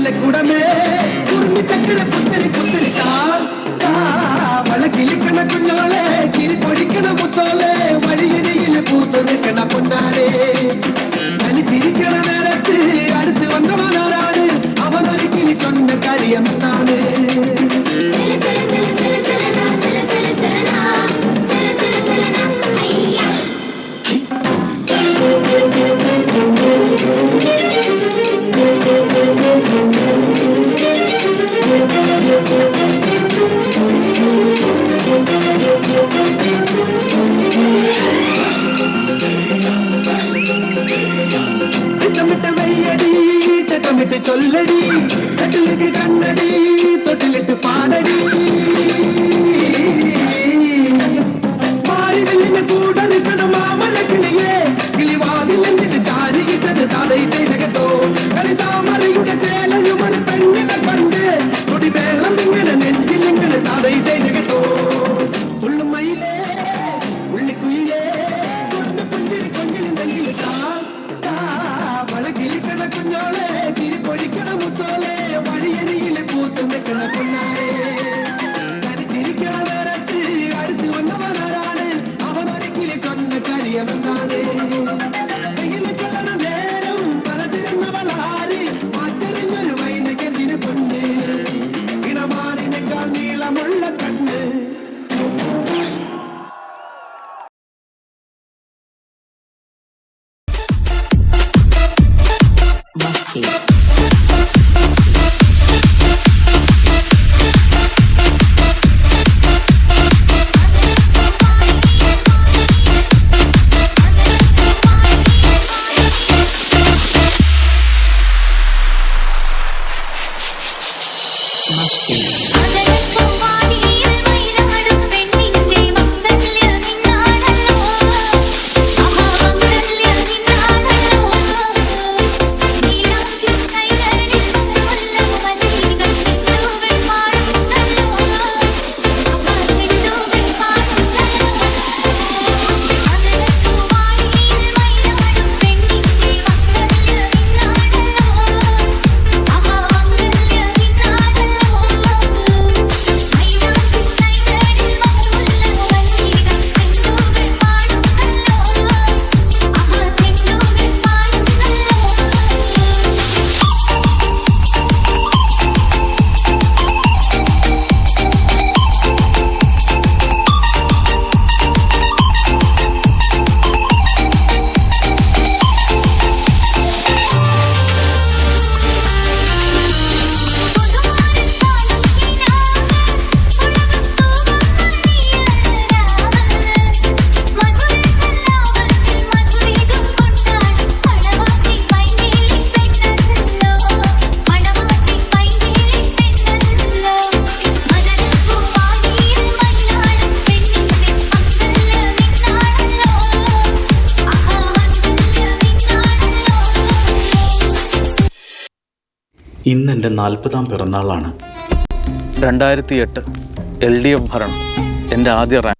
ചെല്ലക്കൂടമേ കുറുമ്പി ചക്കര പുത്തരി പുത്തരിട്ടാ വളക്കിലിക്കണ കുഞ്ഞോളെ ചിരി പൊടിക്കണ മുത്തോളെ വഴിയരിയില് പൂത്തു നിൽക്കണ പൊന്നാരെ തനി ചിരിക്കണ നേരത്ത് അടുത്ത് വന്നവനാരാണ് അവനൊരിക്കലും ചൊന്ന കാര്യമെന്നാണ് ചട്ടമിട്ട് ചൊല്ലടി കട്ടിലിട്ട് കണ്ണടി തൊട്ടിലിട്ട് പാടടി മാറിവെല്ലിന്റെ കൂടെ നിൽക്കണം മാമഴ കിളിയെ കിളിവാതിൽ എന്നിട്ട് ചാരി കിട്ടത് തതയിട്ടോ കളിതാമറിയുടെ ചേലയുമൊരു പെണ്ണിനെ കണ്ട് കൊടി വെള്ളം ഇങ്ങനെ നെഞ്ചിലിങ്ങനെ തതയിട്ടോ ഉള്ളുമയിലേ ഉള്ളിക്കുയിലേ കുടുംബ പുഞ്ചിരി കൊഞ്ചിന് നെഞ്ചിലിട്ടാ വളകിലിക്കണ കുഞ്ഞോളെ തിരിപ്പൊഴിക്കണ മുത്തോളെ വഴിയരിയിലെ പൂത്ത് നിൽക്കണ പൊന്നാരെ തനിച്ചിരിക്കണ നേരത്ത് അടുത്ത് വന്നവനാരാണ് അവനൊരിക്കലും ചൊന്ന കാര്യമെന്നാണ് കയ്യില് ചൊല്ലണ നേരം പറഞ്ഞിരുന്നവളാര് മാറ്ററിഞ്ഞൊരു വൈനക്കെന്തിന് പൊന്ന് ഇടമാറിനേക്കാൾ നീളമുള്ള കണ്ണ് ഇന്നെൻ്റെ 40ാം പിറന്നാളാണ്. 2008 LDF ഭരണം, എൻ്റെ ആദ്യ റാങ്ക്.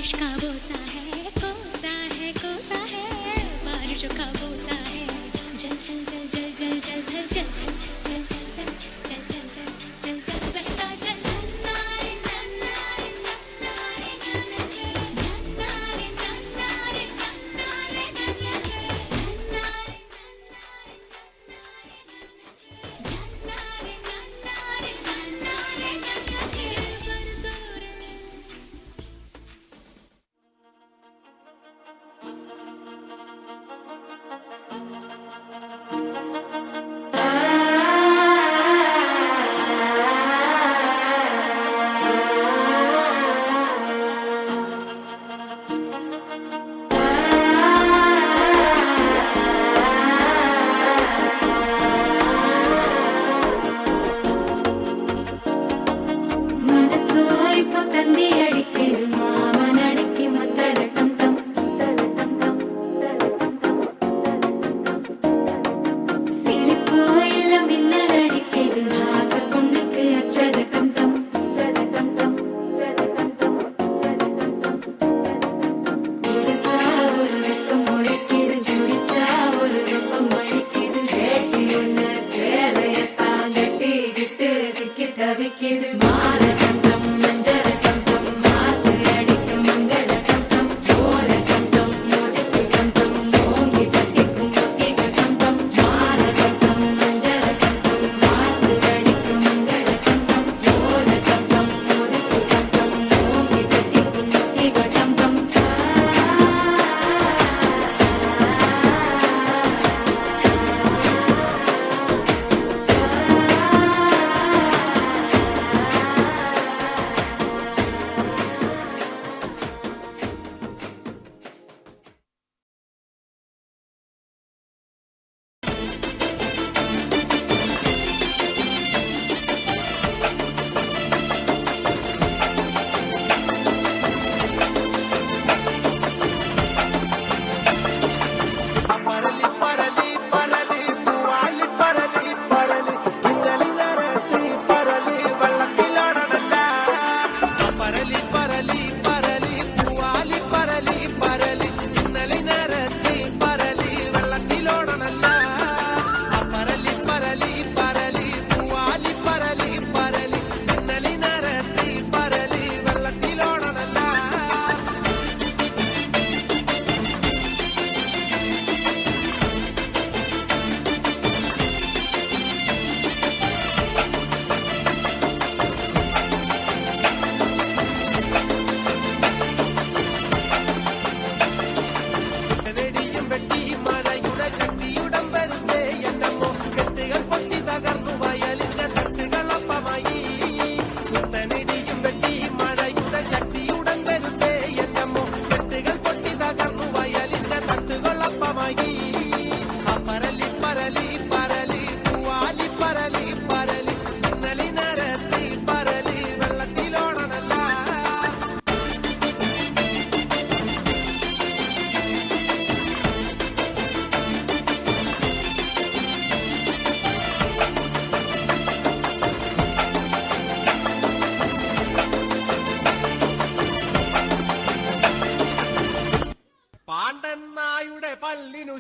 बारिश का बोसा है कोसा है कोसा है बारिश का बोसा है जल जल जल जल जल जल भर जल जल जल जल जल जल जल जल जल बहता जल नारे नारे नारे नारे नारे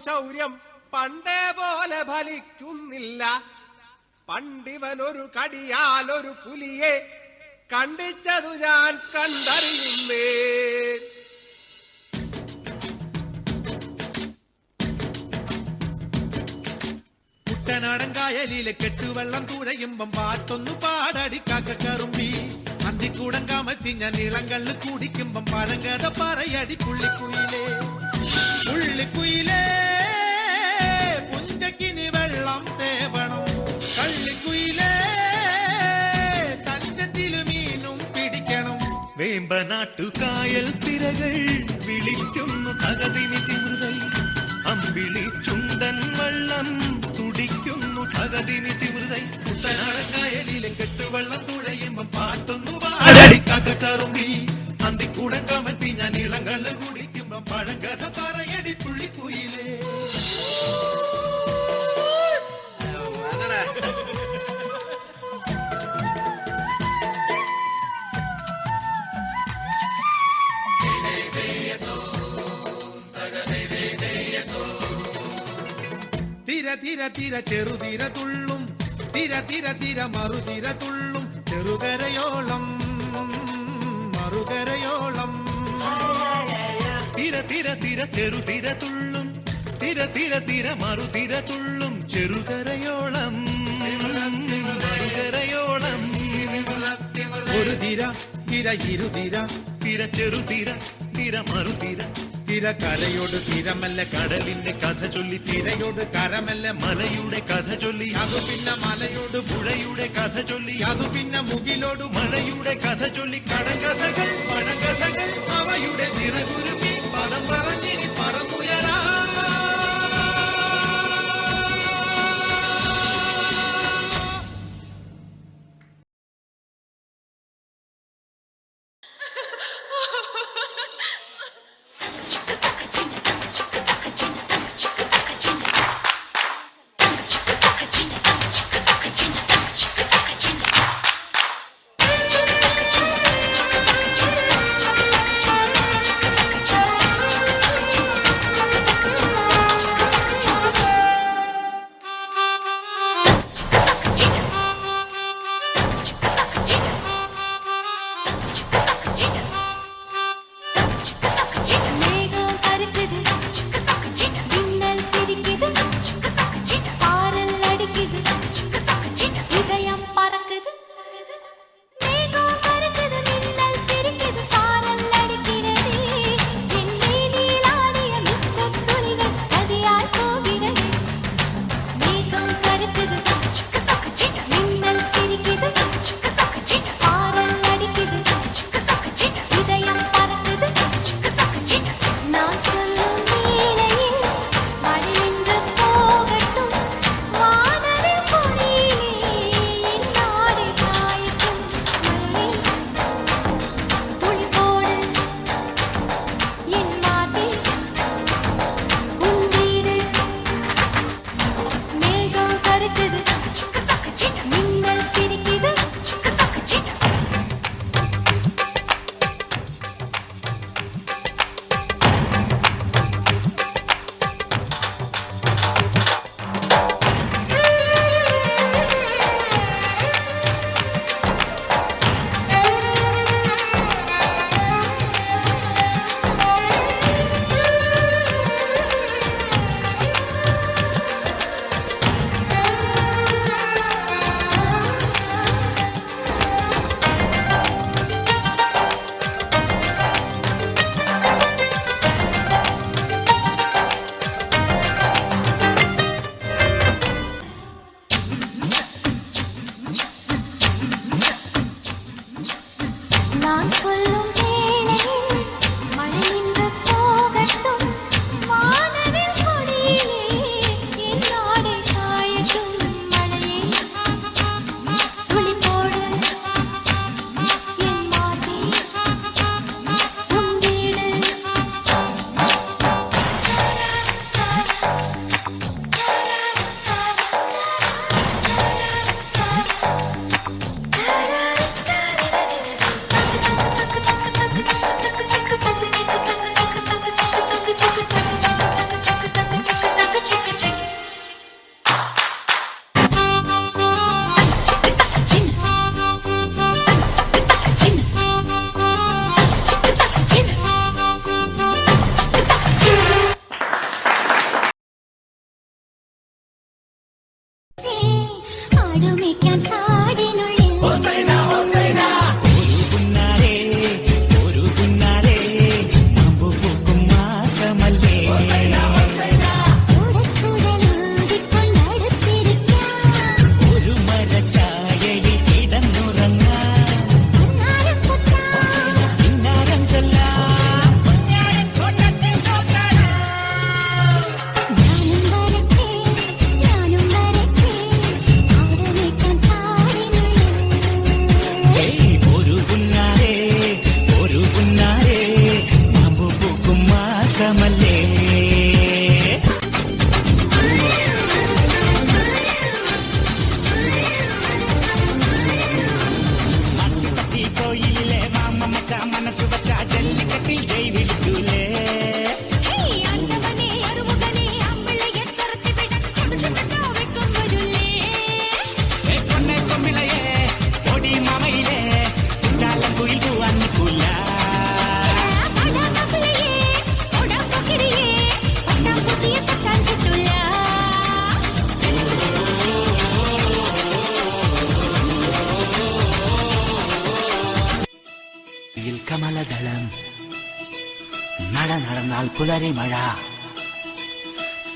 ശൗര്യം പണ്ടേ പോലെ ഫലിക്കുന്നില്ല. പണ്ടിവനൊരു കടിയാലൊരു പുലിയെ കണ്ടിച്ചതു ഞാൻ കണ്ടറിയുന്നേ. കുട്ടനാടൻ കായലിലെ കെട്ടുവെള്ളം തുഴയുമ്പം പാട്ടൊന്നു പാടടി കാക്കക്കറുമ്പി. അന്തിക്കൂടം കമത്തി ഞാൻ ഇളങ്കള്ള് കുടിക്കുമ്പം പഴങ്കഥ പറയടി പുള്ളിക്കുയിലേ. പുള്ളിക്കുയിലേ പുഞ്ചക്കിനി വെള്ളം തേവണം. കള്ളിക്കുയിലേ തഞ്ചത്തിലു മീനും പിടിക്കണം. വേമ്പനാട്ടുകായൽ തിരകൾ വിളിക്കുന്നു തകതിനി തിമൃതൈ. അമ്പിളി ചുണ്ടൻ വള്ളം തുടിക്കുന്നു തകതിനി തിമൃതൈ. കുട്ടനാടൻ കായലിലെ കെട്ടുവെള്ളം തുഴയുമ്പം പാട്ടൊന്നു പാടടി കാക്കക്കറുമ്പി. അന്തിക്കൂടം കമത്തി ഞാൻ ഇളങ്കള്ള് കുടിക്കുമ്പം പഴങ്കഥ പറയടി പുള്ളിക്കുയിലേ. തിര തിര ചെറുതിര തുള്ളും തിര തിര തിര മറുതിര തുള്ളും ചെറുകരയോളം മറുകരയോളം തിര തിര തിര ചെറുതിര തുള്ളും തിര തിര തിര മറുതിര തുള്ളും ചെറുകരയോളം മറുകരയോളം ഒരു തിര തിര ഇരുതിര തിര ചെറുതിര തിര മറുതിര തിര കരയോട് തിരമല്ല കടലിന്റെ കഥ ചൊല്ലി തിരയോട് കരമല്ല മലയുടെ കഥ ചൊല്ലി അതു പിന്നെ മലയോട് പുഴയുടെ കഥ ചൊല്ലി അതു പിന്നെ മുകിലോട് മഴയുടെ കഥ ചൊല്ലി കടങ്കഥകൾ മഴകഥകൾ അവയുടെ ചിറകുരുമി പദം പറഞ്ഞിനി പറന്നുയരാ നടന്നാൽ പുലരി മഴ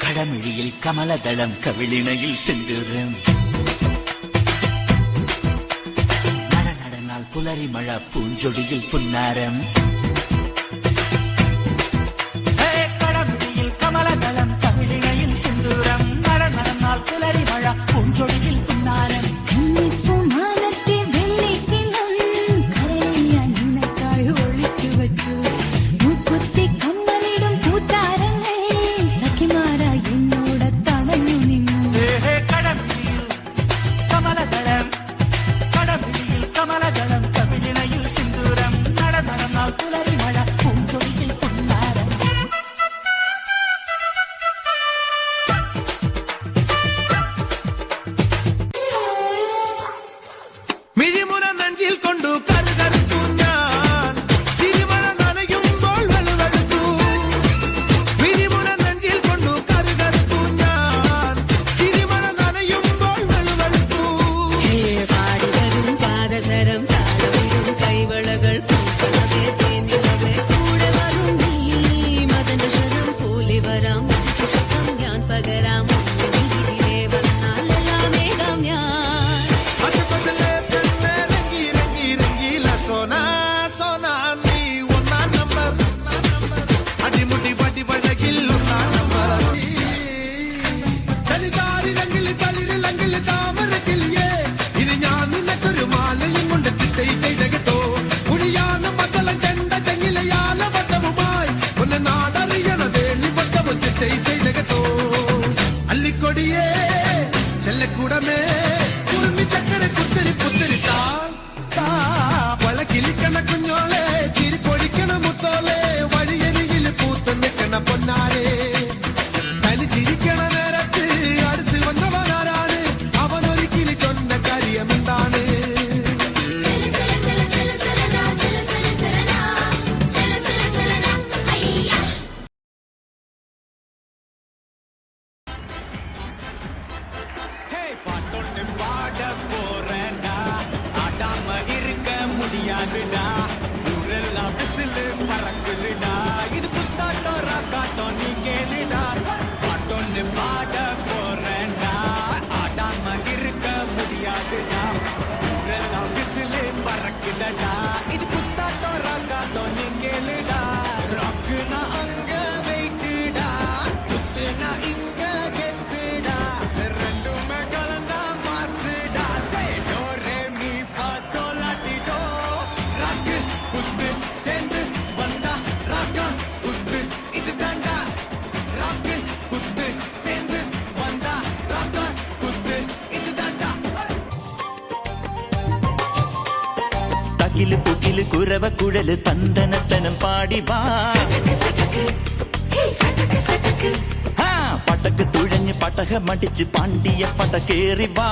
കടമിഴിയിൽ കമലദളം കവിളിണയിൽ സിന്ദൂരം നടന്നാൽ പുലരി മഴ പൂഞ്ചൊടിയിൽ പുന്നാരം കടമിഴിയിൽ കമലദളം കവിളിണയിൽ സിന്ദൂരം നടന്നാൽ പുലരി മഴ പൂഞ്ചൊടിയിൽ പുന്നാരം മിഴിമുന നെഞ്ചിൽ കൊണ്ടു കരുകരുത്തു ഞാൻ ചിരിമഴ നനയുമ്പോൾ വെളുവെളുത്തു മിഴിമുന നെഞ്ചിൽ കൊണ്ടു കരുകരുത്തു ഞാൻ ചിരിമഴ നനയുമ്പോൾ വെളുവെളുത്തു പാടി വരും പാദസരം താളവിടും കൈവളകൾ പൂക്കളവേ തേനിലവേ കൂടെ വരും നീ മദന്റെ ശരം പോലെ വരാം ശതം ഞാൻ പകരാം ഇതിലേ വന്നാലെല്ലാം മേഘം ഞാൻ അശപശലേ പെണ്ണേ രംഗി രംഗി രംഗീല സോനാ സോനാ നീ ഒന്നാം നമ്പർ അടിമുടി വടി വഴകിൽ ഒന്നാം നമ്പർ തനിതാരി രംഗിൽ തളിരിളങ്കിൽ താമരക്കിളിയേ ഇത് ഞാൻ നിനക്കൊരു മാലയും കൊണ്ട് തിത്തയിത്തോ കുഴിയാന മക്കള ചെണ്ട ചെങ്ങിലയാല വട്ടവുമായി ഒന്ന് നാടറിയണ വേളി വട്ടവും തിത്തയിത്തോ അല്ലിക്കൊടിയേ ചെല്ലക്കൂടമേ കുറുമി ചക്കര കുത്തിരി പുത്തിരി വളക്കിലിക്കണ കുഞ്ഞോളെ ചിരിക്കൊഴിക്കണ മുത്തോളെ വഴിയരികിൽ പൂത്തു നിൽക്കണ പൊന്നാരെ തനി ചിരിക്കണ നേരത്ത് അടുത്ത് വന്നവനാരാണ് അവനൊരിക്കലും ചൊന്ന കാര്യമെന്താണ് பாட்டொன்னு பாட போறேன்டா ஆடாம இருக்க முடியாதுடா ஊரெல்லாம் விசிலு பறக்குதுடா இது குத்தாட்டம் ராக்காட்டம் நீ கேளுடா பாட்டொன்னு பாட போறேன்டா ஆடாம இருக்க முடியாதுடா ஊரெல்லாம் விசிலு பறக்குதடா இது குத்தாட்டம் ராக்காட்டம் நீ கேளுடா ராக்குனா அங்க வெயிட்டுடா குத்துனா இங்க கெத்துடா ரெண்டுமே கலந்தா மாசுடா சே டோ ரே மீ ஃபா சோல் லா டி டோ ராக்கு குத்து சேர்ந்து வந்தா ராக்கா குத்து இது தாண்டா ராக்கு குத்து சேர்ந்து வந்தா ராக்கா குத்து இது தாண்டா തകില് പുകില് കുരവ കുഴല് തന്തനത്തനം പാടി വാ ആ, പടക്ക് തുഴഞ്ഞ് പടക മടിച്ച് പാണ്ടിയ പടക്കേറി വാ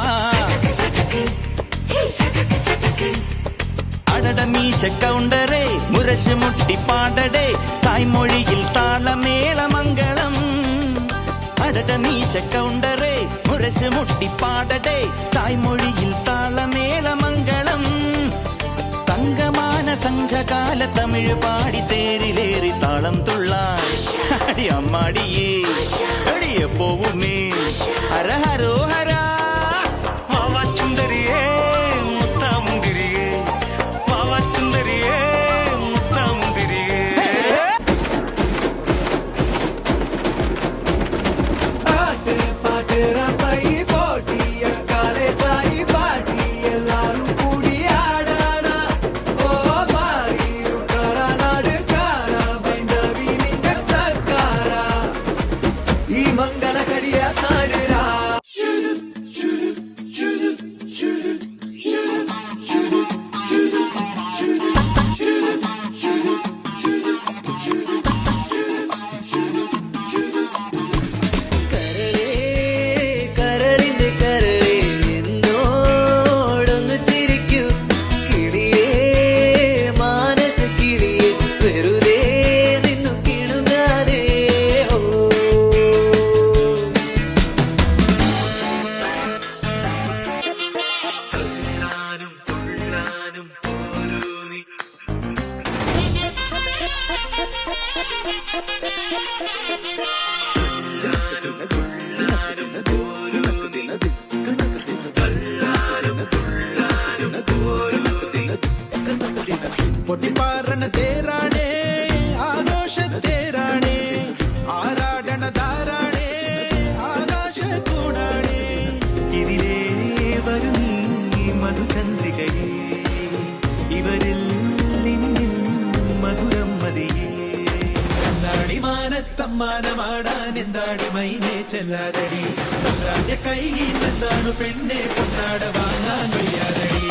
അടട മീശ കൗണ്ടറേ മുരശ് മുട്ടി പാടടേ തായ്മൊഴിയിൽ താളമേളമംഗളം അടട മീശ കൗണ്ടറേ മുരശ് മുട്ടി പാടടേ തായ്മൊഴിയിൽ താളമേളമംഗളം തങ്കമാന സംഘകാല തമിഴ് പാടി തേരിലേറി താളം തുള്ളാൻ അടി അമ്മാടിയേ അടിയ പോവുമേ ഹരഹരോ ഹരാ വാവാച്ചുന്തരിയേ മുത്താമുന്തിരിയേ വാവാച്ചുന്തരിയേ മുത്താമുന്തിരിയേ பாட்டு பாட்டு ரப்பை போட்டிய காலேஜாய் பாட்டி எல்லாரும் கூடி ஆடாடா ஓ பாரி உட்கார நாடுக்கார பைந்தவி நீங்க தக்காரா ಈ ಮಂಗಲ ಕಡಿಯ ನಾಡಿರಾ പൊട്ടിപ്പാറണ തേരാണേ ആഘോഷത്തേരാണേ ആരാടണ ധാരാണേ ആകാശ കൂടാണേ ഇതിലേ വരു നീ മധുചന്ദ്രികയേ ഇവരിൽ മധുരം മതിയേ കണ്ണാടി മാനത്തമ്മാനമാടാൻ എന്താടി മൈനേ ചെല്ലാതടി തമ്പ്രാന്റെ കൈയിൽ എന്താണ് പെണ്ണെ പൊന്നാട വാങ്ങാൻ വയ്യാതടി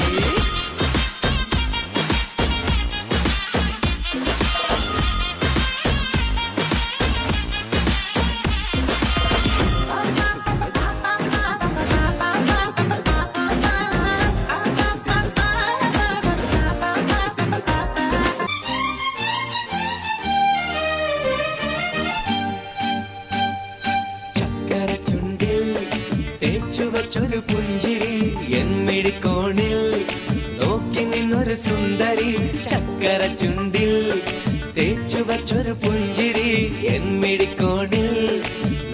ചുവച്ചൊരു പുഞ്ചിരി എന്മിഴിക്കോണിൽ നോക്കി നിന്നൊരു സുന്ദരി ചക്കര ചുണ്ടിൽ തേച്ചുവച്ചൊരു പുഞ്ചിരി എന്മിഴിക്കോണിൽ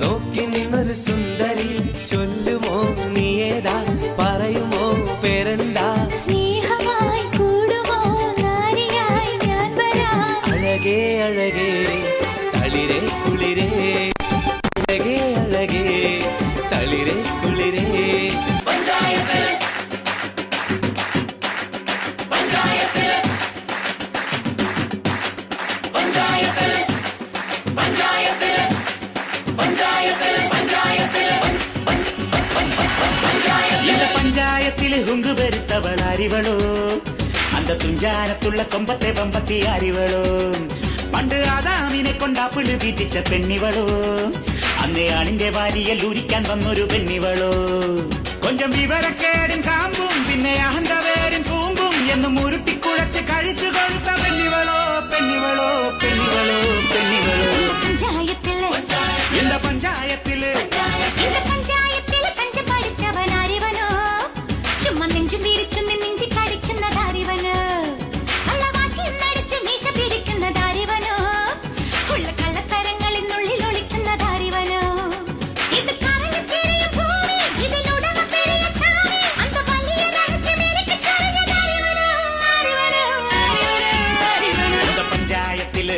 നോക്കി നിന്നൊരു സുന്ദരി ചൊല്ലുമോ നീയേതാ പറയുമോ പേരെന്താ സ്നേഹമായി കൂടുമോ നാരിയായി ഞാൻ വരാം അഴകേ അഴകേ തളിരേ കുളിരേ അഴകേ അഴകേ തളിരേ കുളിരേ പഞ്ചായത്തില് ഹുങ്കു വരുത്തവൾ അരിവളോ അന്ത തുഞ്ചാനത്തുള്ള കൊമ്പത്തെ പമ്പത്തി അരിവളോ പണ്ട് ആദാമിനെ കൊണ്ടാപ്പിള് തീറ്റിച്ച പെണ്ണിവളോ അന്നേ ആണിന്റെ വാരിയൽ ഊരിക്കാൻ വന്നൊരു പെണ്ണിവളോ കൊഞ്ചം വിവരക്കേടും കാമ്പും പിന്നെ അഹന്തവേരും കൂമ്പും എന്നും ഉരുട്ടിക്കുഴച്ച് കഴിച്ചു കൊഴുത്ത പെണ്ണിവളോ പെണ്ണിവളോ പെണ്ണിവളോ പെണ്ണിവളോ പഞ്ചായത്തിലെ എന്താ പഞ്ചായത്തില് പഞ്ച പഠിച്ചവനാരിവനോ ചുമ്മാ നെഞ്ചും വീരിച്ചു നെഞ്ചി കടിക്കുന്നതാരിവന് കള്ളവാശിയും നടിച്ചു മീശ പിരിക്കുന്നതാരിവനോ ഉള്ള കള്ളത്തരങ്ങളിനുള്ളിൽ ഒളിക്കുന്നതാരിവനോ ഇത് കറങ്ങി തിരിയും ഭൂമി ഇതിലുടമ പെരിയ സാമി അന്ത വലിയ രഹസ്യം എനിക്ക് ചൊരിഞ്ഞതാരിവനോ ആരിവനോ ആരിവനോ ആരിവനോ എന്താ പഞ്ചായത്തില്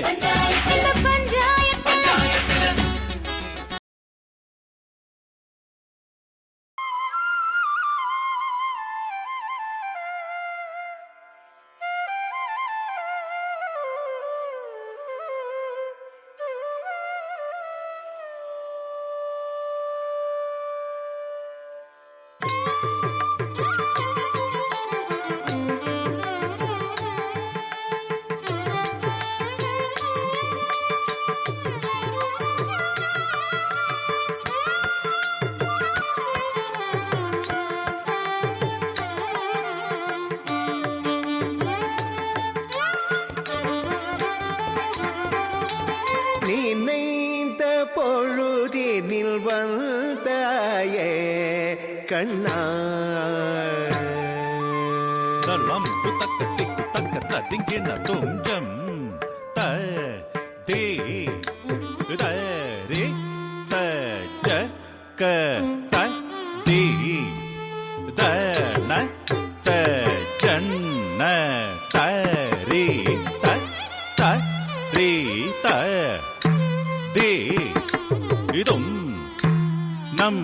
நினைந்த பொழுதினில் வந்தாயே கண்ணா தலம் குத்தக்க திக்கு தக்க ததிங்கின துஞ்சம் த தே த ரே த ஜ க த தி த ந த ஜன்ன த ரே த த ரே த தே இதும் நம்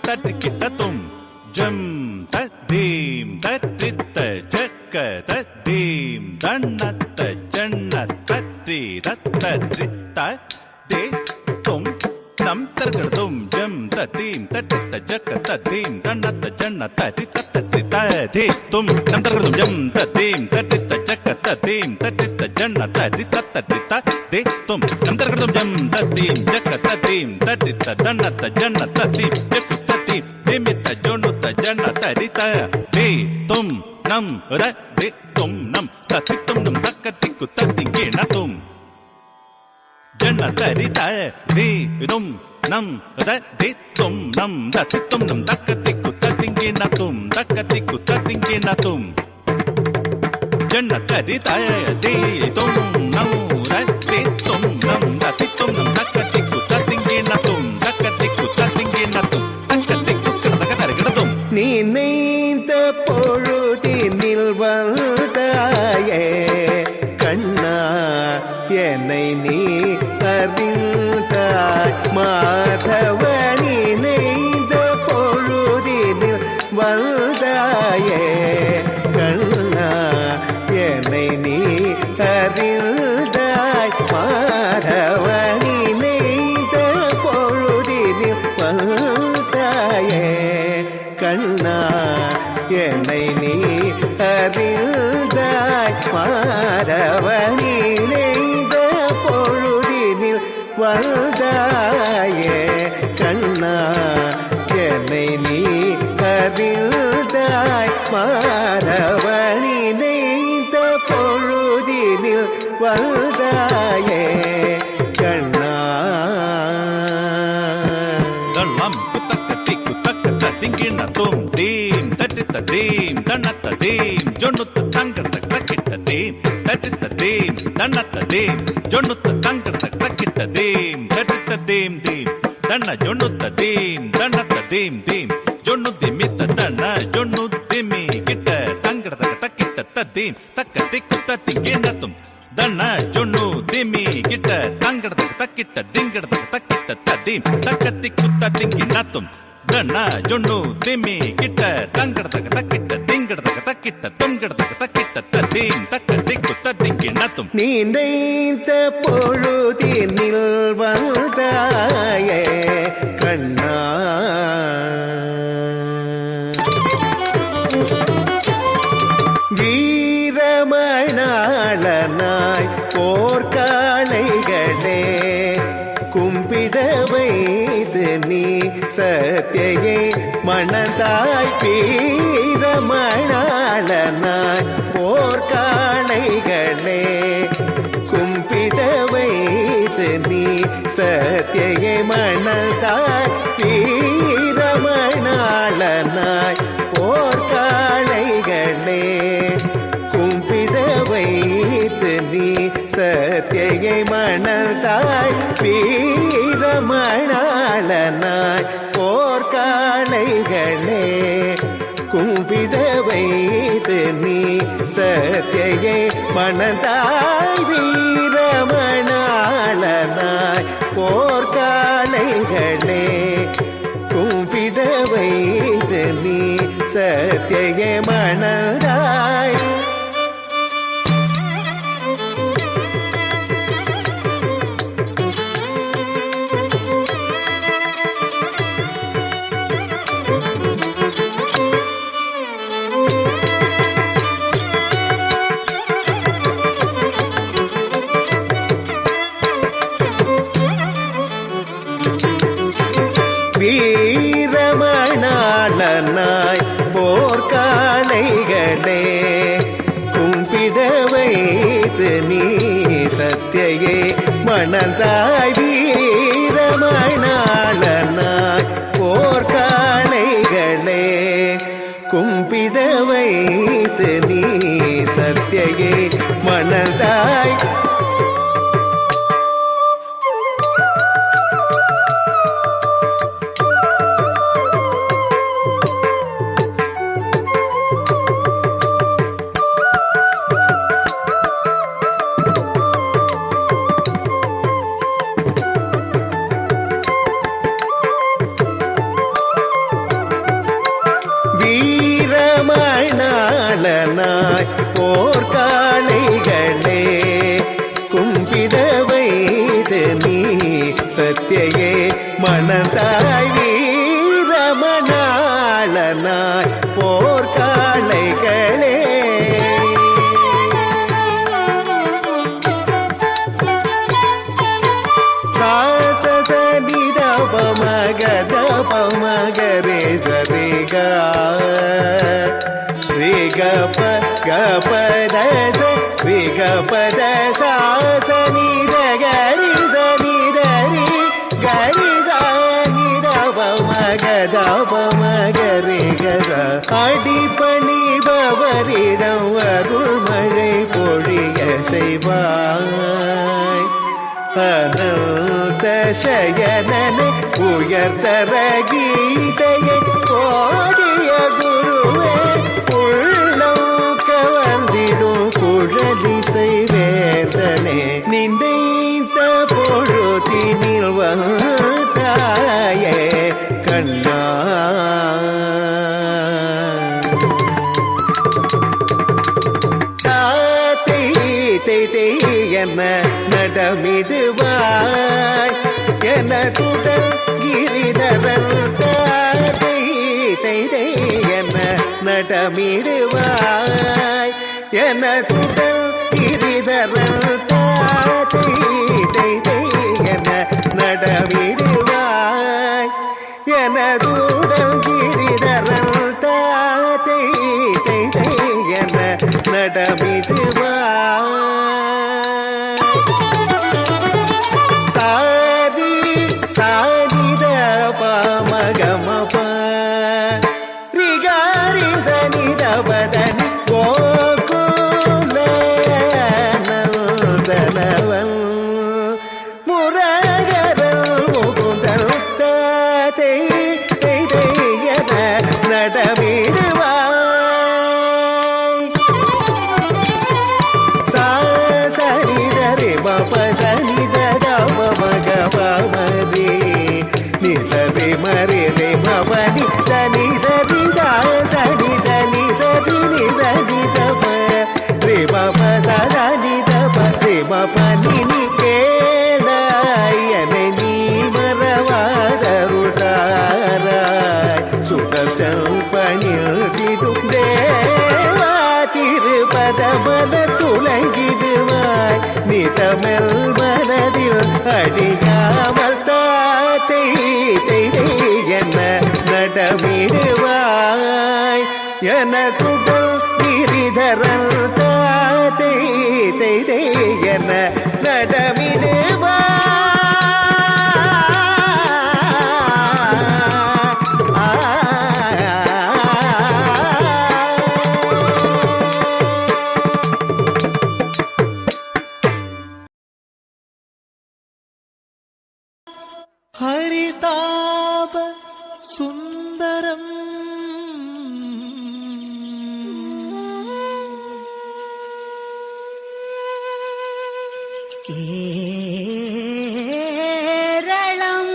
தட்டுக்கிட்டதும் ஜம் தீம் தட்டித்த ஜக்க தீம் தன்னத்த ஜன்ன தட்டி தத்தரி த தே தும் நம் தர்கதும் ஜம் தீம் தட்டித்த ஜக்க தீம் தன்னத்த ஜன்ன தட்டி தத்தரி த தே தும் நம் தர்கதும் ஜம் தீம் தட்டித்த ஜக்க தீம் தட்டித்த ஜன்ன தட்டி தத்தரி த தே தும் நம் தர்கதும் ஜம் தீம் ஜக்க தீம் தட்டித்த தன்னத்த ஜன்ன தீம் ஜக்க தீம் தேமித்த ஜோனுத்த ஜன்ன தரித தே தும் நம் ர தே தும் நம் தத்தித்தும் நம் தக்கத்திக்கு தத்திங்கின தும் ஜன்ன தரித தே தும் நம் ர தே தும் நம் தத்தித்தும் நம் தக்கத்திக்கு தத்திங்கின தும் தக்கத்திக்கு தத்திங்கின தும் ஜன்ன தரித தே தும் நம் ர தே தும் நம் தத்தித்தும் தனம் தக்கத்திக்கு தத்திங்கிணத்தும் தக்கத்திக்கு தத்திங்கிணத்தும் தக்கத்திக்கு கிடதகதருகிடதும் நினைத்த பொழுதினில் வந்தாயே கண்ணா என்னை நீ அறிந்தாய் மாதவ நினைத்த பொழுதினில் வந்தாயே கண்ணா என்னை நீ அறிந்தாய் மாதவ நினைத்த பொழுதினில் வந்தாயே கண்ணா என்னை நீ அறிந்தாய் மாதவ நினைத்த பொழுதினில் வந்தாயே கண்ணா என்னை நீ அறிந்தாய் மாதவ நினைத்த பொழுதினில் வந்தாயே கண்ணா தள்ளம் குத்தக்கத்திக்கு தக்க தத்திங்கிணத்தும் தீம் தட்டித்த தீம் தன்னத்த தீம் ஜொன்னுத்த தங்கட தக்கிட்ட தீம் தட்டித்த தீம் தன்னத்த தீம் ஜொன்னுத்த தங்கட தக்கிட்ட தீம் தட்டித்த தீம் தீம் தன்ன ஜொன்னுத்த தீம் தன்னத்த தீம் தீம் ஜொன்னு திமித்த தன்ன ஜொன்னு திமி கிட்ட தங்கட தக்கிட்ட தீம் தக்க திக்கு தத்திங்கிணத்தும் தன்ன ஜொன்னு திமி கிட்ட தங்கட தக்கிட்ட திங்கட தக்கிட்ட தீம் தக்க திக்கு தத்திங்கிணத்தும் தன்ன ஜொன்னு திமி கிட்ட தங்கட தக்கிட்ட திங்கட தக்கிட்ட துங்கட தக்கிட்ட தீம் தக்க திக்கு தத்திங்கிணத்தும் நினைத்த பொழுதினில் வந்தாயே கண்ணா வீரமணாளனாய் போர்க்காளைகளே கும்பிட வைத்து நீ சத்தியை மணந்தாய் வீரமணாளனாய் போர்க்காளைகளே கும்பிட வைத்து நீ சத்தியை மணந்தாய் வீரமணாளனாய் போர்க்காளைகளே கும்பிட வைத்து நீ சத்தியை மணந்தாய் வீரமணாளனாய் போர்க்காளைகளே கும்பிட வைத்து நீ சத்தியை மணந்தாய் வீரமணாளனாய் போர்க்காளைகளே கும்பிட வைத்து நீ சத்தியை மணந்தாய் வீரமணாளனாய் போர்க்காளைகளே கும்பிட வைத்து நீ சத்தியை மணந்தாய் வீரமணாளனாய் போர்க்காளைகளே கும்பிட வைத்து நீ சத்தியை மணந்தாய் வீரமணாளனாய் போர்க்காளைகளே கும்பிட வைத்து நீ சத்தியை மணந்தாய் வீரமணாளனாய் போர்க்காளைகளே சாசனிதபமகதபமகரே சரிகா ரிகப கபதச ரிகபத சாசனிதகரி சனிதரி கரிதனிதபமகதபமகரே கத அடிபணிபவரிடம் அருள்மழை பொழிய செய்வாய் அனல் ശയനനെ ഉയർത്തര ഗീതയെ ഓടിയ ഗുരുവേ ഉള്ളം കവർന്നിടും കുഴലിസൈ വേദനെ നിന്ദൈത്ത പൊഴുതിനിൽ വന്നായേ കണ്ണാ എന്ന നടമിടുവാൻ എന്ന തുടർ ഗിരിധരൻ എന്ന നടമിടുവാൻ എന്ന തുടർ ഗിരിധരൻ എന്ന നടമിടുവാൻ എന്ന തുടർ ഗിരിധരൻ എന്ന നടമിടുവാൻ പനിനി കേളായനെ നീ മറവാതരുടാറായി സുദർശൻ പണിയിടും ദേവാ തിരുപദമല തുളങ്ങിടുവായി നിതമൽ മനതിൽ അടിയാമൽ താത്തൈ എന്ന നടമിടുവായി എന തുടർ ഗിരിധരൻ എന്ന നടമിടുവാ ഹരിതാപ സുന്ദരം കേരളം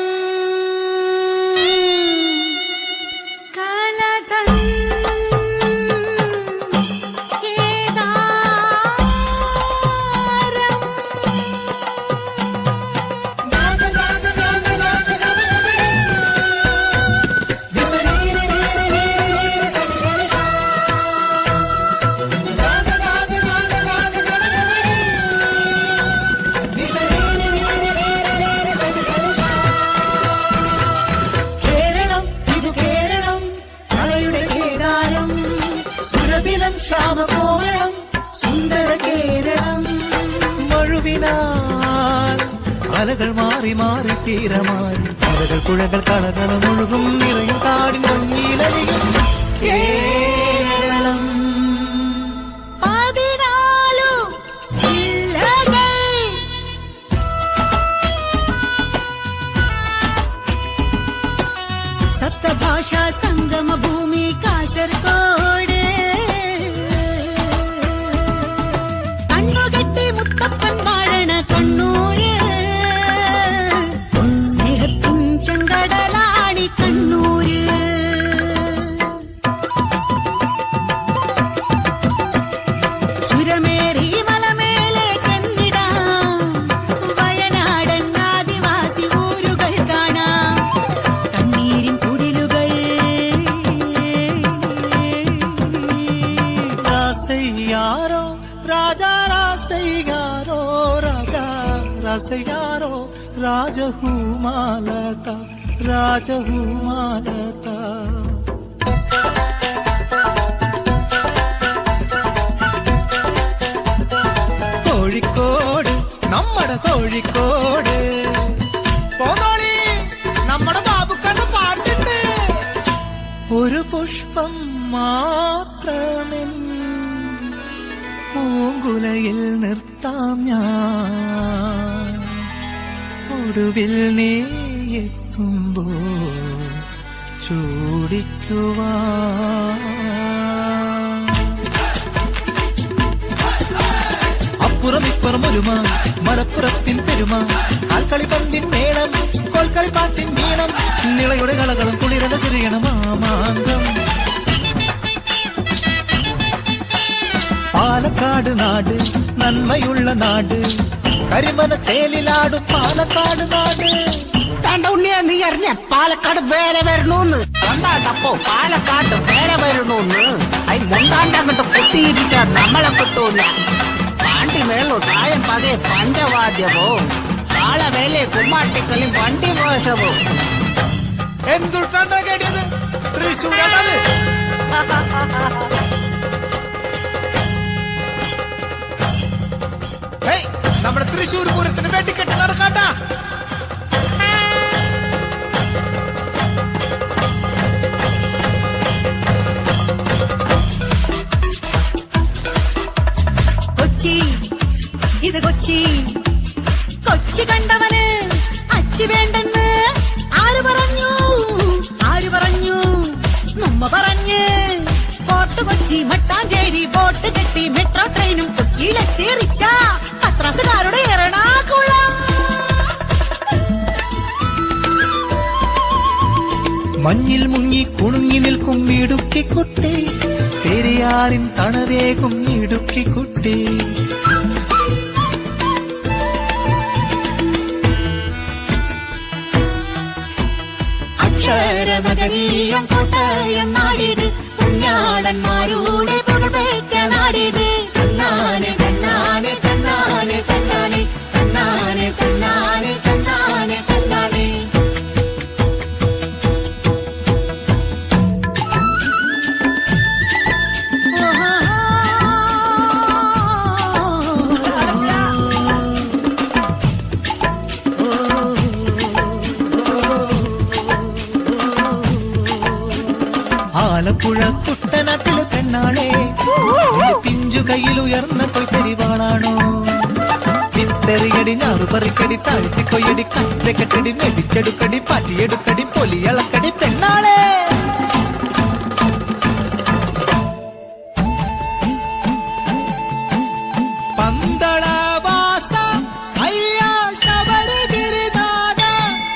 കലതൻ കേദാരം ശ്യാമകോമളം സുന്ദര കേരളം മഴുവിനാൽ അലകൾ മാറി മാറി തീരമായി അലകൾ പുഴകൾ കളകളം ഒഴുകും നിറയും കാടിൻ ഭംഗിയിലരികും കേരളം സപ്തഭാഷാ സംഗമ ഭൂമി കാസർഗോഡ് കണ്ണുകെട്ടി മുത്തപ്പൻ വാഴണ കണ്ണൂര് സ്നേഹത്തിൻ ചെങ്കടലാണി കണ്ണൂര് ചുരമേറി മലമേലെ ചെന്നിടാം വയനാടൻ ആദിവാസി ഊരുകൾ കാണാം കണ്ണീരിൻ കുടിലുകൾ രാസയ്യാരോ രാജാ രാസയ്യാരോ രാജാ രാസയ്യാരോ രാജഹൂമാലത രാജഹൂമാലത കോഴിക്കോട് നമ്മുടെ കോഴിക്കോട് പോന്നോളി നമ്മുടെ ബാബുക്കന്റെ പാട്ടുണ്ട് ഒരു പുഷ്പം മാത്രമേ പൂങ്കുലയിൽ നിർത്താം ഞാൻ ഒടുവിൽ നീ എത്തുമ്പോ ചൂടിക്കുവാ അപ്പുറം ഇപ്പുറം ഒരുമ മലപ്പുറത്തിൻ പെരുമ കാൽക്കളി പന്തിൻ മേളം കോൽക്കളി പാട്ടിൻ വീണം നിളയുടെ കളകളും കുളിരല ചെറിയണം മാമാങ്കം പാലക്കാട് നാട് നന്മയുള്ള നാട് കരിമന ചേലിലാടും പാലക്കാട് നാട് ഉണ്ണിയാ നീ അറിഞ്ഞ പാലക്കാട് വേറെ വരണോന്ന് എന്താണ്ടപ്പോ പാലക്കാട് വേറെ വരണോന്ന് അതിന് മുണ്ടാണ്ട് അങ്ങോട്ട് കുത്തിയിരിക്ക നമ്മളെ കിട്ടൂല പാണ്ടി മേളോ തായം പതേ പഞ്ചവാദ്യമോ കാളവേലെ കുമ്മാട്ടിക്കളി വണ്ടി മോശമോ എന്തുട്ടാ കേട്ടത് തൃശ്ശൂരാണ് നമ്മുടെ തൃശ്ശൂർ പൂരത്തിന് വെടിക്കെട്ട് നടക്കാട്ടാ കൊച്ചി ഇത് കൊച്ചി കൊച്ചി കണ്ടവന് അച്ചി വേണ്ടെന്ന് ആര് പറഞ്ഞു നമ്മ പറഞ്ഞ് ഫോർട്ട് കൊച്ചി മട്ടാഞ്ചേരി ബോട്ട് കെട്ടി മെട്രോ ട്രെയിനും കൊച്ചിയിലെത്തി റിക്ഷ പത്രാസുകാരുടെ എറണാകുളം മഞ്ഞിൽ മുങ്ങി കുണുങ്ങി നിൽക്കും ഇടുക്കിക്കുട്ടി പെരിയാറിൻ തണവേകും ഇടുക്കിക്കുട്ടി അക്ഷരനഗരീയം കോട്ടയം നാടിത് പുണ്യാളന്മാരുടെ പുകഴ്പേറ്റ നാടിത് തന്നാനെ തന്നാനെ തന്നാനെ തന്നാനെ തന്നാനെ തന്നാനെ തന്നാനെ തന്നാനെ ആലപ്പുഴ കുട്ടനാട്ടിലെ പെണ്ണാണേ പിഞ്ചു കയ്യിൽ ഉയർന്ന കൊയ്ത്തരിവാളാണോ പിത്തെറിയടി ഞാറുപറിക്കടി താഴ്ത്തി കൊയ്യടി കറ്റക്കെട്ടടി മെതിച്ചെടുക്കടി പറ്റിയെടുക്കടി പൊലിയളക്കടി പെണ്ണാളെ പന്തളവാസ അയ്യാ ശബരിഗിരിനാഥ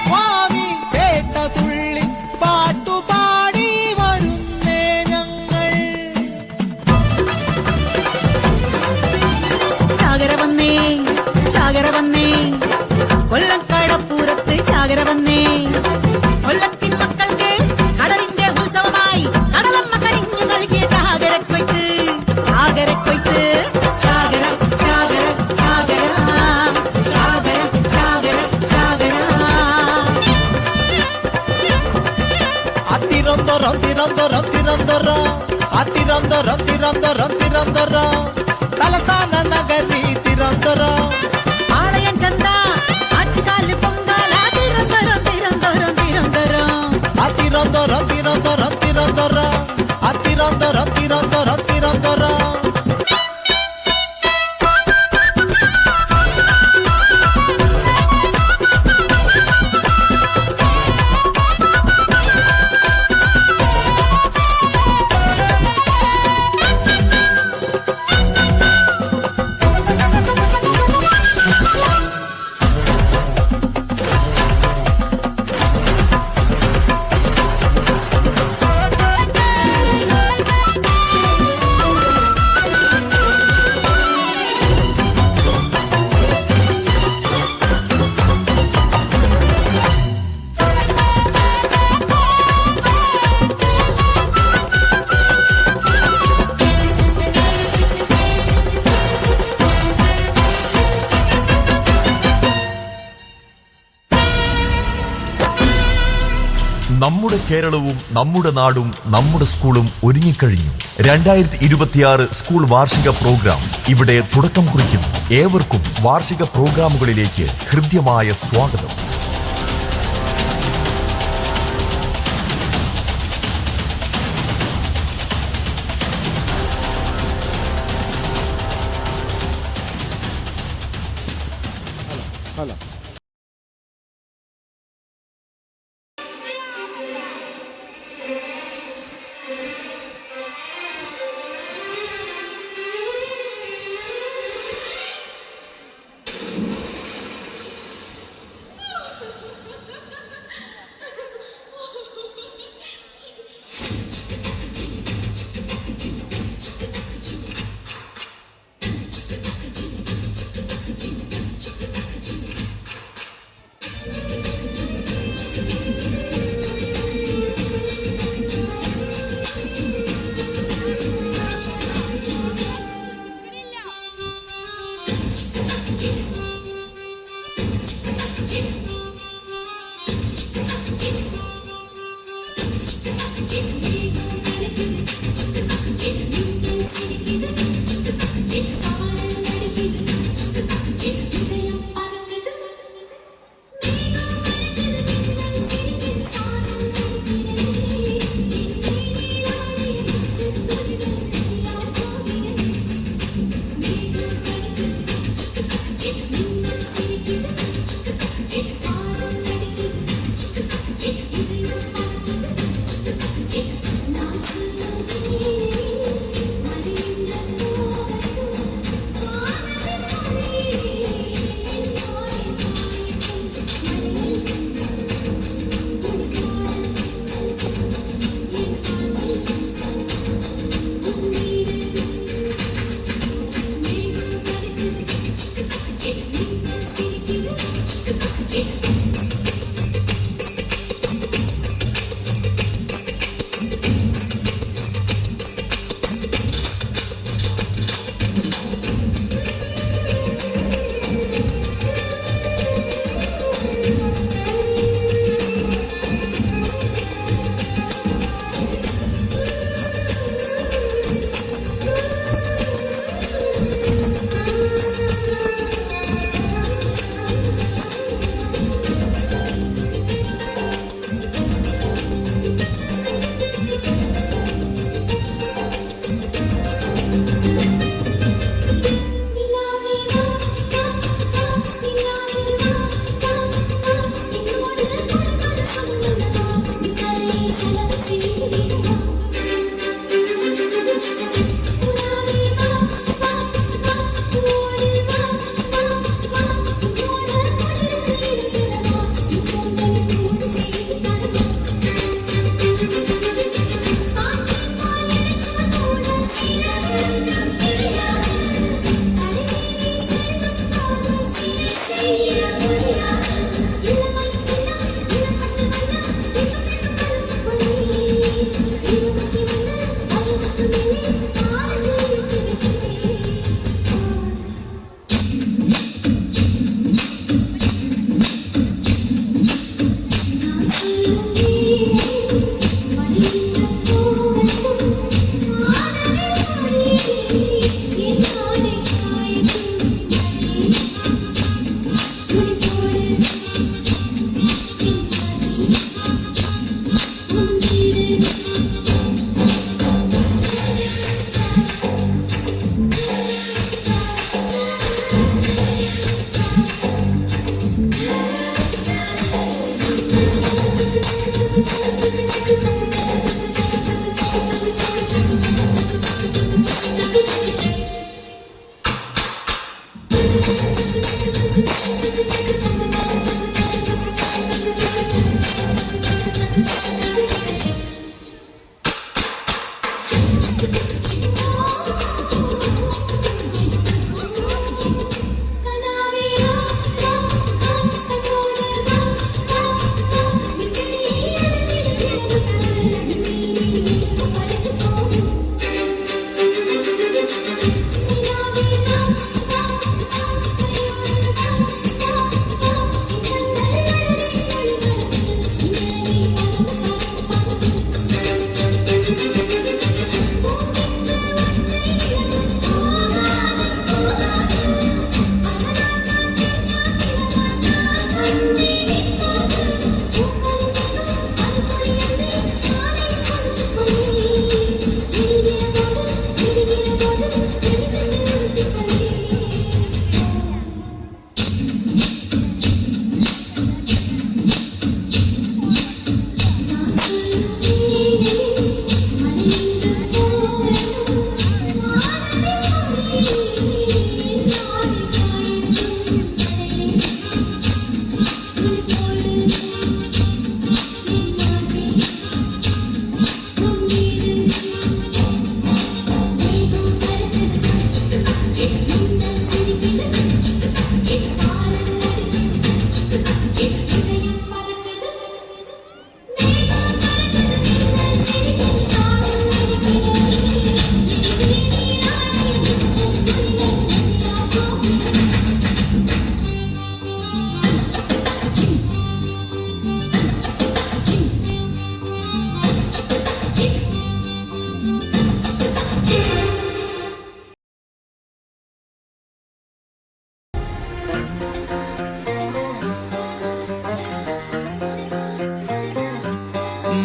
സ്വാമി പേട്ട തുള്ളി പാട്ടുപാടി വരുന്നേ ഞങ്ങൾ ചാകര വന്നേ കൊല്ലം കടപ്പൂരത്ത് ചാകര വന്നേ കൊല്ലത്തിൻ മക്കൾക്ക് കടലിന്റെ ഉത്സവമായി കടലമ്മ കരിഞ്ഞു നൽകിയ ചാകരക്കൊയ്ത്ത് ചാകര ചാകര ചാകര ചാകര അത്തിരൊന്തൊര തലസ്ഥാന നഗരി തിരൊന്തൊര പാളയം ചന്ത ആറ്റുകാല് പൊങ്കാല തിരൊന്തൊര നമ്മുടെ കേരളവും നമ്മുടെ നാടും നമ്മുടെ സ്കൂളും ഒരുങ്ങിക്കഴിഞ്ഞു. 2026 സ്കൂൾ വാർഷിക പ്രോഗ്രാം ഇവിടെ തുടക്കം കുറിക്കുന്നു. ഏവർക്കും വാർഷിക പ്രോഗ്രാമുകളിലേക്ക് ഹൃദ്യമായ സ്വാഗതം.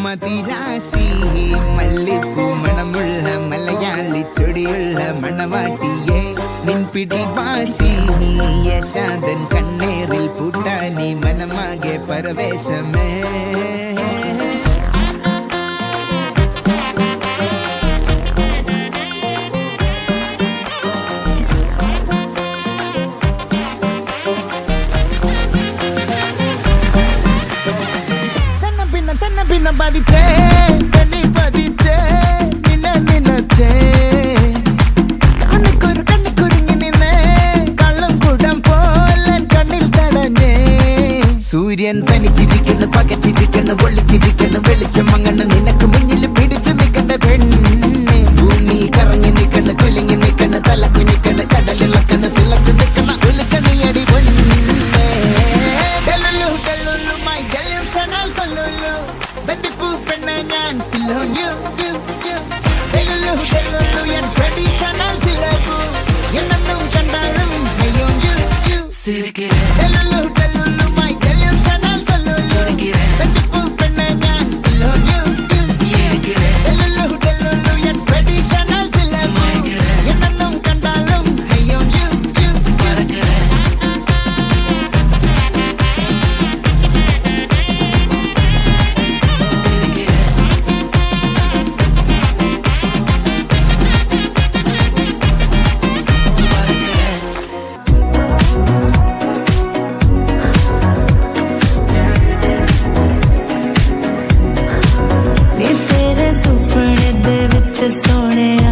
മതിരാശി മല്ലിപ്പൂ മണമുള്ള മലയാളി ചൊടിയുള്ള മണവാട്ടിയെ നിൻ പിടിവാശി യശാദൻ കണ്ണേറിൽ പൂട്ടാനി മനമാകെ പരവേശമേ പിന്നെ പതിച്ചേ തന്നി പതിച്ചേ നിന്നെ നിന്നച്ചേ കണ്ണിക്കുരുങ്ങി നിന്നേ കള്ളം കുടം പോലെ കണ്ണിൽ തടഞ്ഞേ സൂര്യൻ തനിച്ചിരിക്കുന്നു പകച്ചിരിക്കുന്നു പൊള്ളിച്ചിരിക്കുന്നു വെളിച്ചം മങ്ങണ് നിനക്ക് മുന്നിൽ പിടിച്ചു നിൽക്കണ്ട പെണ്ണെ ഭൂമി കറങ്ങി നിൽക്കണ് കുലുങ്ങി നിൽക്കണ് തല കുനിക്കണ് കടലിളക്കണ് തിളച്ചു നിൽക്കണ ഉലുക്കണിയടി പൊന്നെ മൈ delusional സൊല്ലുള്ളൂ ബന്ധിപ്പൂ പെണ്ണെ ഞാൻ still on you delulu en traditional സിലബു എന്നും കണ്ടാലും I on you delulu my delusional സൊല്ലുള്ളൂ ബന്ധിപ്പൂ പെണ്ണെ ഞാൻ still on you delulu en traditional സിലബു എന്നും കണ്ടാലും I on you ਸੋਹਣਿਆ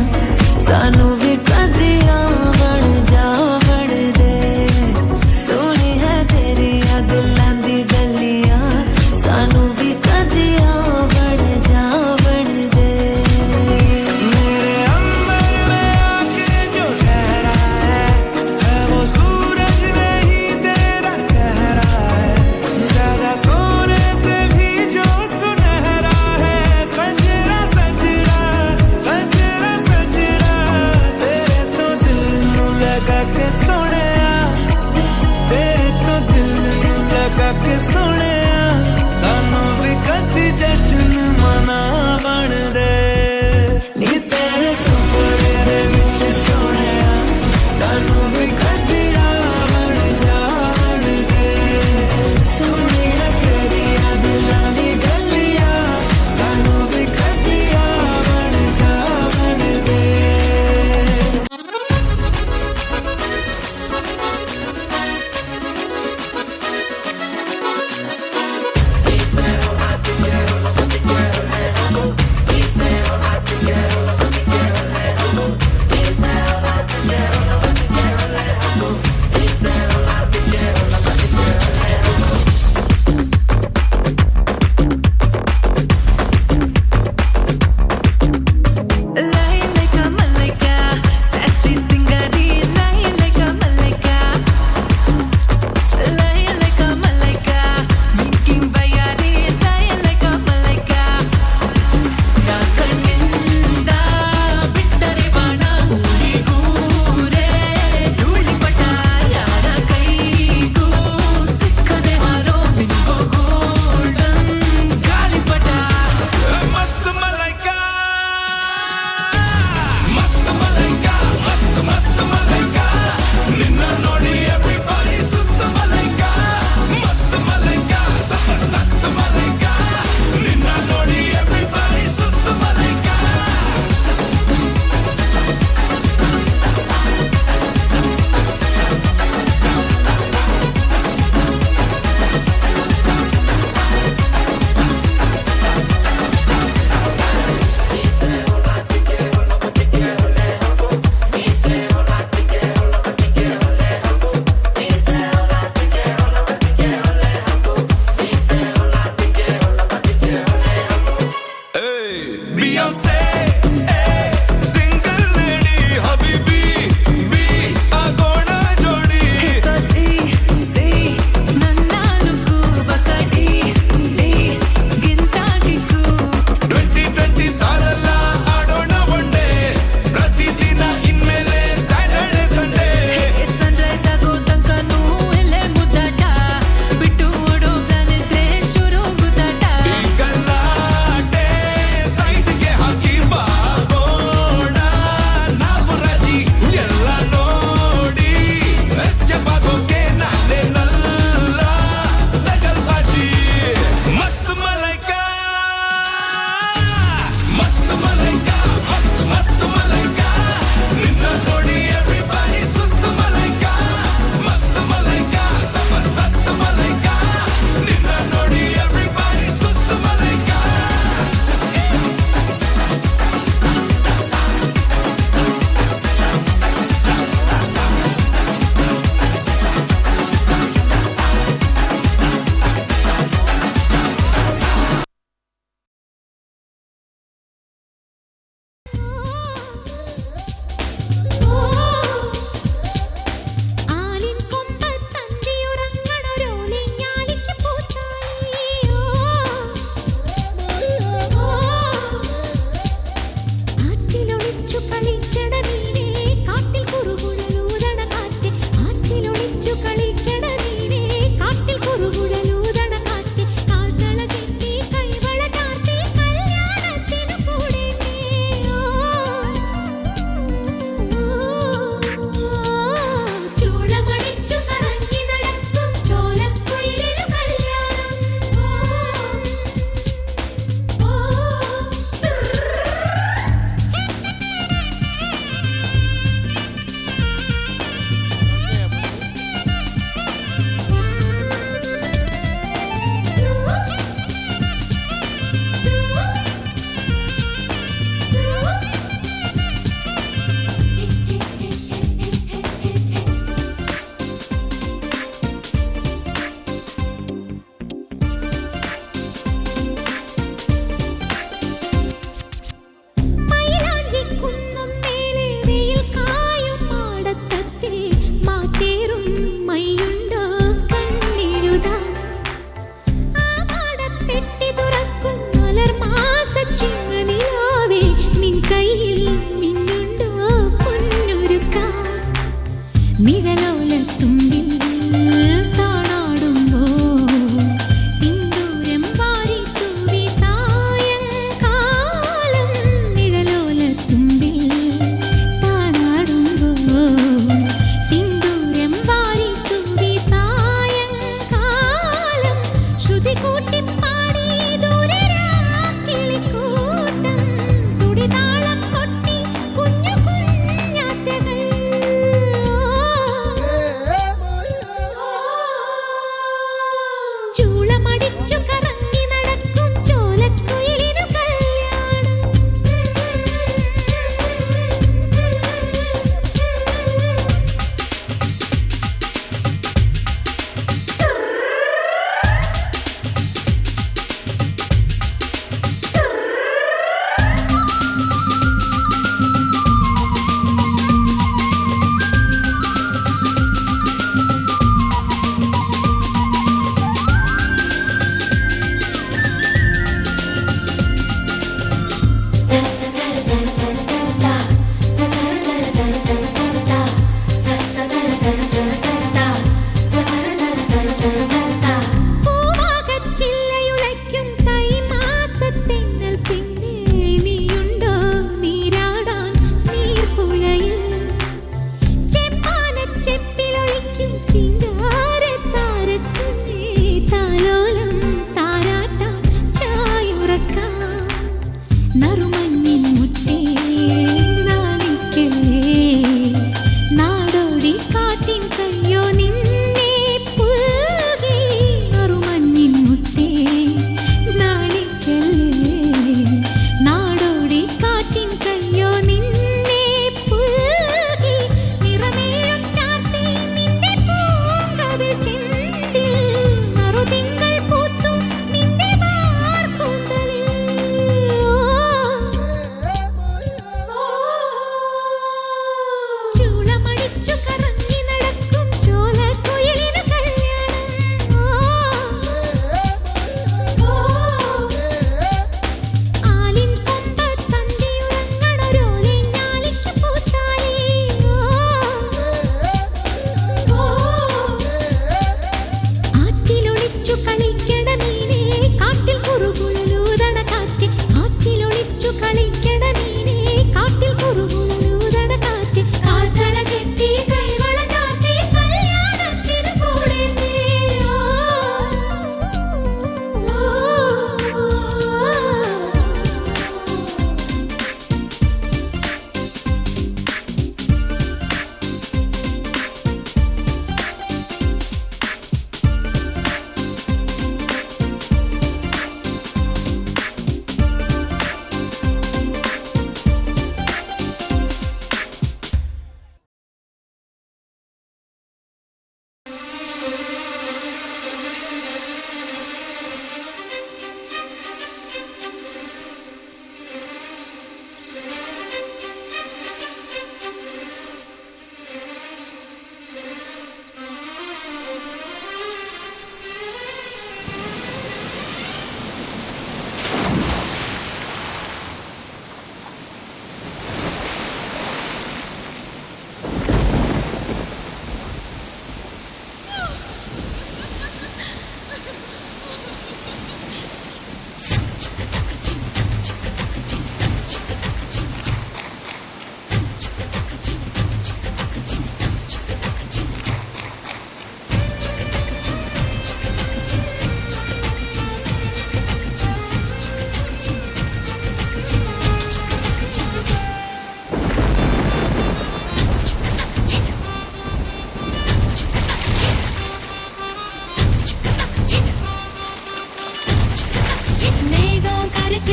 ਸਾਨੂੰ ਵੀ ਕਦੀਆਂ ਬਣ ਜਾ ਬਣਦੇ ਸੋਹਣੀ ਹੈ ਤੇਰੀਆਂ ਦਿਲਾਂ ਦੀ ਗਲੀਆਂ ਸਾਨੂੰ ਵੀ ਕਦੀਆਂ ਬਣ ਜਾ ਬਣਦੇ मेरे अंबर में आके जो ठहरा है वो सूरज नहीं तेरा चेहरा है ज्यादा सोने से भी जो सुनहरा है संजरा संजरा संजरा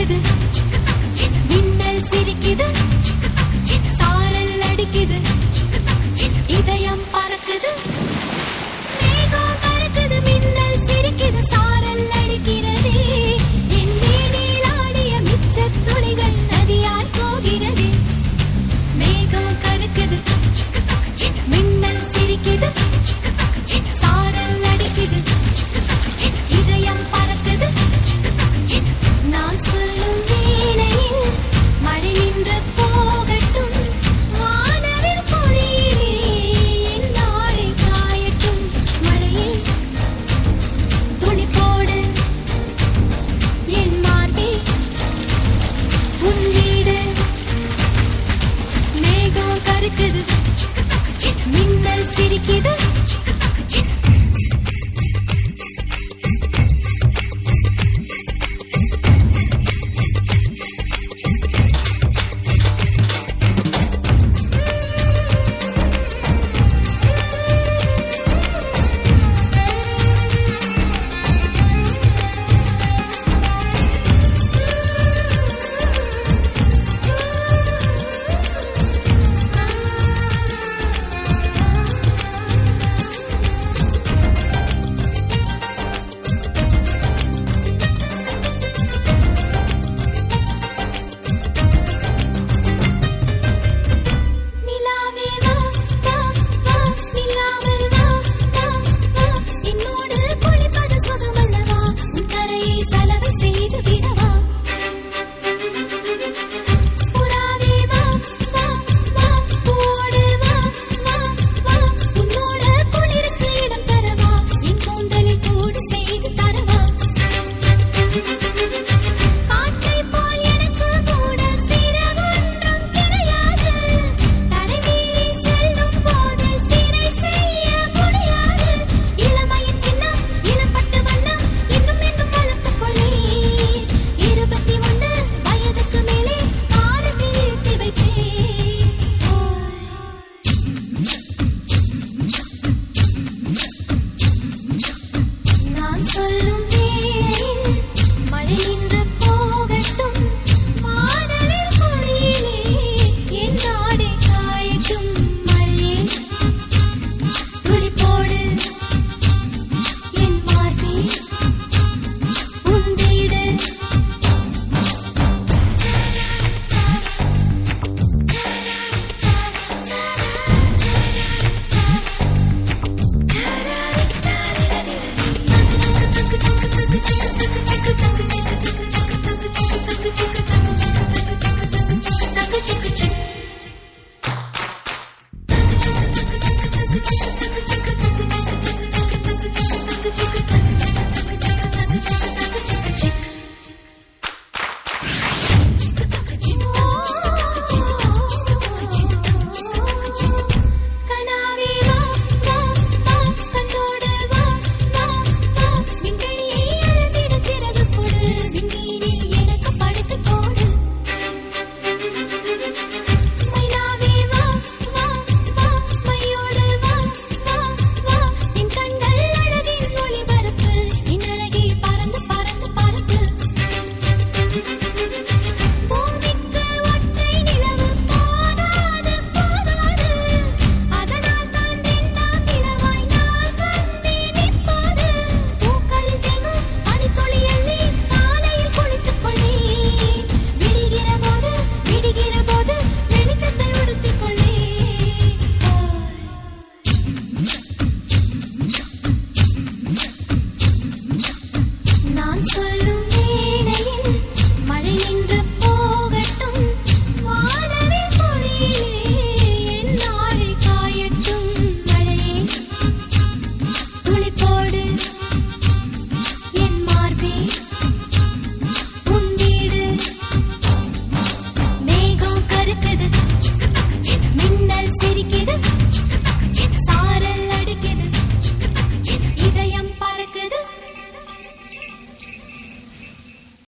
சிரிக்குது மின்னல் சிரிக்குது